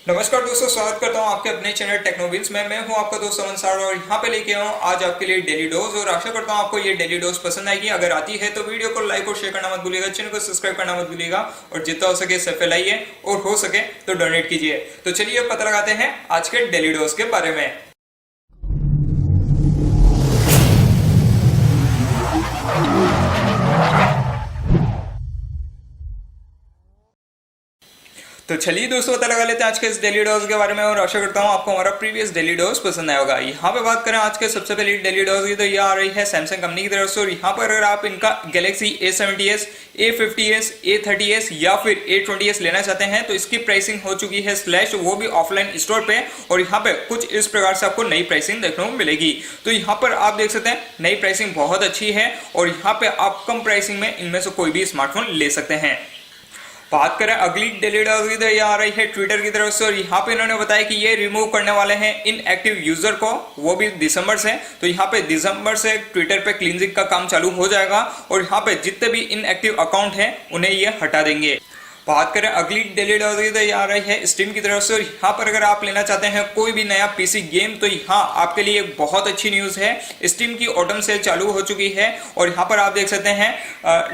नमस्कार दोस्तों, स्वागत करता हूं आपके अपने चैनल टेक्नो व्हील्स में। मैं हूं आपका दोस्त नमस्कार और यहां पे लेके आया हूं आज आपके लिए डेली डोज। और आशा करता हूं आपको ये डेली डोज पसंद आएगी। अगर आती है तो वीडियो को लाइक और शेयर करना मत भूलिएगा, चैनल को सब्सक्राइब करना मत भूलिएगा और जितना हो सके इसे फैलाइए और हो सके तो डोनेट कीजिए। तो चलिए पता लगाते हैं आज के डेली डोज के बारे में। तो चलिए दोस्तों पता लगा लेते हैं आज के इस डेली डोज के बारे में और आशा करता हूं आपको हमारा प्रीवियस डेली डोज पसंद आया होगा। यहाँ पे बात करें आज के सबसे पहली डेली डोज की, तो ये आ रही है सैमसंग कंपनी की तरफ से। और यहाँ पर अगर आप इनका गैलेक्सी A70s, A50s, A30s या फिर A20s लेना चाहते हैं तो इसकी प्राइसिंग हो चुकी है स्लैश, वो भी ऑफलाइन स्टोर पे। और यहाँ पे कुछ इस प्रकार से आपको नई प्राइसिंग देखने को मिलेगी। तो यहाँ पर आप देख सकते हैं नई प्राइसिंग बहुत अच्छी है और यहाँ पे आप कम प्राइसिंग में इनमें से कोई भी स्मार्टफोन ले सकते हैं। बात करें अगली डेली डोज की, तो ये आ रही है ट्विटर की तरफ से। और यहाँ पे इन्होंने बताया कि ये रिमूव करने वाले हैं इनएक्टिव यूजर को, वो भी दिसंबर से। तो यहाँ पे दिसंबर से ट्विटर पे क्लींजिंग का काम चालू हो जाएगा और यहाँ पे जितने भी इनएक्टिव अकाउंट हैं उन्हें ये हटा देंगे। बात करें अगली डेली डोज की, तो ये आ रही है स्टीम की तरफ से। और यहाँ पर अगर आप लेना चाहते हैं कोई भी नया पीसी गेम तो यहाँ आपके लिए एक बहुत अच्छी न्यूज है। स्टीम की ऑटम सेल चालू हो चुकी है और यहाँ पर आप देख सकते हैं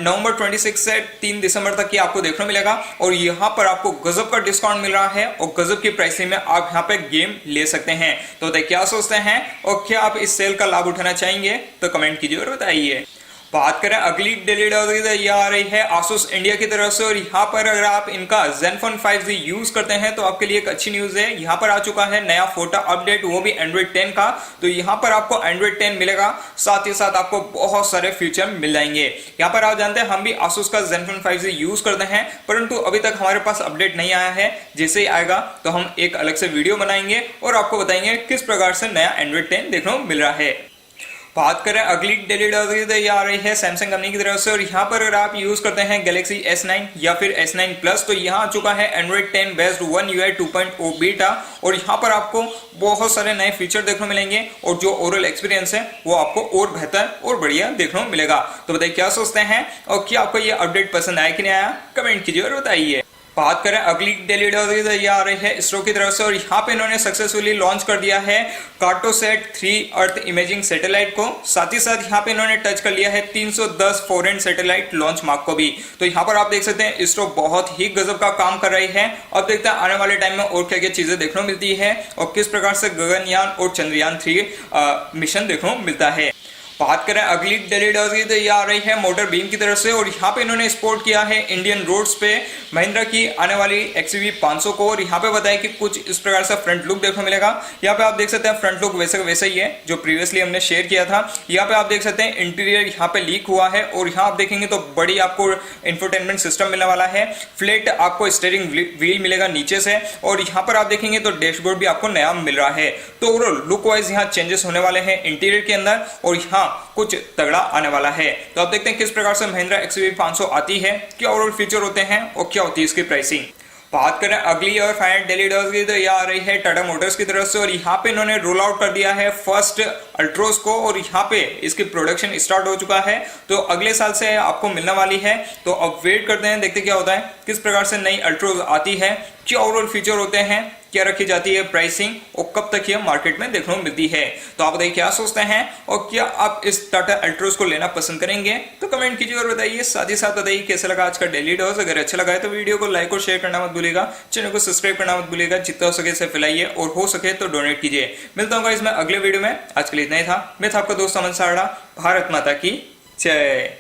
नवंबर 26 से 3 दिसंबर तक की आपको देखने मिलेगा। और यहाँ पर आपको गजब का डिस्काउंट मिल रहा है और गजब की प्राइसिंग में आप यहाँ पे गेम ले सकते हैं। तो क्या सोचते हैं और क्या आप इस सेल का लाभ उठाना चाहेंगे तो कमेंट कीजिए और बताइए। बात करें अगली डेली डोज की, तो ये आ रही है Asus इंडिया की तरफ से। और यहाँ पर अगर आप इनका ZenFone 5G यूज करते हैं तो आपके लिए एक अच्छी न्यूज है। यहाँ पर आ चुका है नया फोटो अपडेट, वो भी Android 10 का। तो यहाँ पर आपको Android 10 मिलेगा, साथ ही साथ आपको बहुत सारे फीचर मिल जाएंगे। यहाँ पर आप जानते हैं हम भी Asus का ZenFone 5G यूज करते हैं, परंतु अभी तक हमारे पास अपडेट नहीं आया है। जैसे ही आएगा तो हम एक अलग से वीडियो बनाएंगे और आपको बताएंगे किस प्रकार से नया Android 10 देखने को मिल रहा है। बात करें अगली डेली डोज की, तो ये आ रही है सैमसंग कंपनी की तरफ से। और यहाँ पर अगर आप यूज करते हैं गैलेक्सी S9 या फिर S9 प्लस तो यहाँ आ चुका है Android 10 based One UI 2.0 beta. और यहाँ पर आपको बहुत सारे नए फीचर देखने को मिलेंगे और जो ओवरऑल एक्सपीरियंस है वो आपको और बेहतर और बढ़िया देखने को मिलेगा। तो बताइए क्या सोचते हैं और क्या आपको ये अपडेट पसंद आया कि नहीं आया, कमेंट कीजिए और बताइए। बात करें अगली डेली डोज की, तो ये आ रही है इसरो की तरफ से। और यहाँ पे इन्होंने सक्सेसफुली लॉन्च कर दिया है कार्टोसैट 3 अर्थ इमेजिंग सैटेलाइट को। साथ ही साथ यहाँ पे इन्होंने टच कर लिया है 310 फॉरेन सैटेलाइट लॉन्च मार्क को भी। तो यहाँ पर आप देख सकते हैं इसरो बहुत ही गजब का काम कर रही है। अब देखते हैं आने वाले टाइम में और क्या क्या चीजें देखने को मिलती है और किस प्रकार से गगनयान और चंद्रयान 3 मिशन देखने को मिलता है। बात करें अगली डेली डोज की, तो ये आ रही है मोटर बीम की तरफ से। और यहाँ पे इन्होंने स्पोर्ट किया है इंडियन रोड्स पे महिंद्रा की आने वाली XUV500 को। और यहाँ पे बताया कि कुछ इस प्रकार से फ्रंट लुक देखने को मिलेगा। यहाँ पे आप देख सकते हैं फ्रंट लुक वैसे वैसे ही है जो प्रीवियसली हमने शेयर किया था। यहाँ पे आप देख सकते हैं इंटीरियर यहाँ पे लीक हुआ है और यहाँ आप देखेंगे तो बड़ी आपको इंफोटेनमेंट सिस्टम मिलने वाला है। फ्लैट आपको स्टीयरिंग व्हील मिलेगा नीचे से और यहाँ पर आप देखेंगे तो डैशबोर्ड भी आपको नया मिल रहा है। तो ओवरऑल लुक वाइज यहाँ चेंजेस होने वाले हैं इंटीरियर के अंदर और यहाँ कुछ तगड़ा आने वाला है। तो आप देखते हैं किस प्रकार से महिंद्रा XUV500 आती है, क्या ओवरऑल फीचर होते हैं और क्या होती है इसकी प्राइसिंग। बात करें अगली और फाइनल डेली डोज की, तो यह आ रही है टाटा मोटर्स की तरफ से। और यहाँ पे इन्होंने रोल आउट कर दिया है फर्स्ट अल्ट्रोज को और यहाँ पे इसकी प्रोडक्शन स्टार्ट हो चुका है। तो अगले साल से आपको मिलने वाली है। तो अब वेट करते हैं, देखते क्या होता है, किस प्रकार से नई अल्ट्रोज आती है, क्या ओवरऑल फीचर होते हैं, क्या रखी जाती है प्राइसिंग और कब तक ये मार्केट में देखने को मिलती है। तो आप बताइए क्या सोचते हैं और क्या आप इस टाटा अल्ट्रोज को लेना पसंद करेंगे तो कमेंट कीजिए और बताइए। साथ ही साथ बताइए कैसा लगा आज का डेली डोज। अगर अच्छा लगा है तो वीडियो को लाइक और शेयर करना मत भूलिएगा, चैनल को सब्सक्राइब करना मत भूलिएगा, जितना हो सके इसे फैलाइए और हो सके तो डोनेट कीजिए। मिलता हूँ इसमें अगले वीडियो में। आज के लिए इतना ही था। मैं था आपका दोस्त नमस्कार। भारत माता की जय।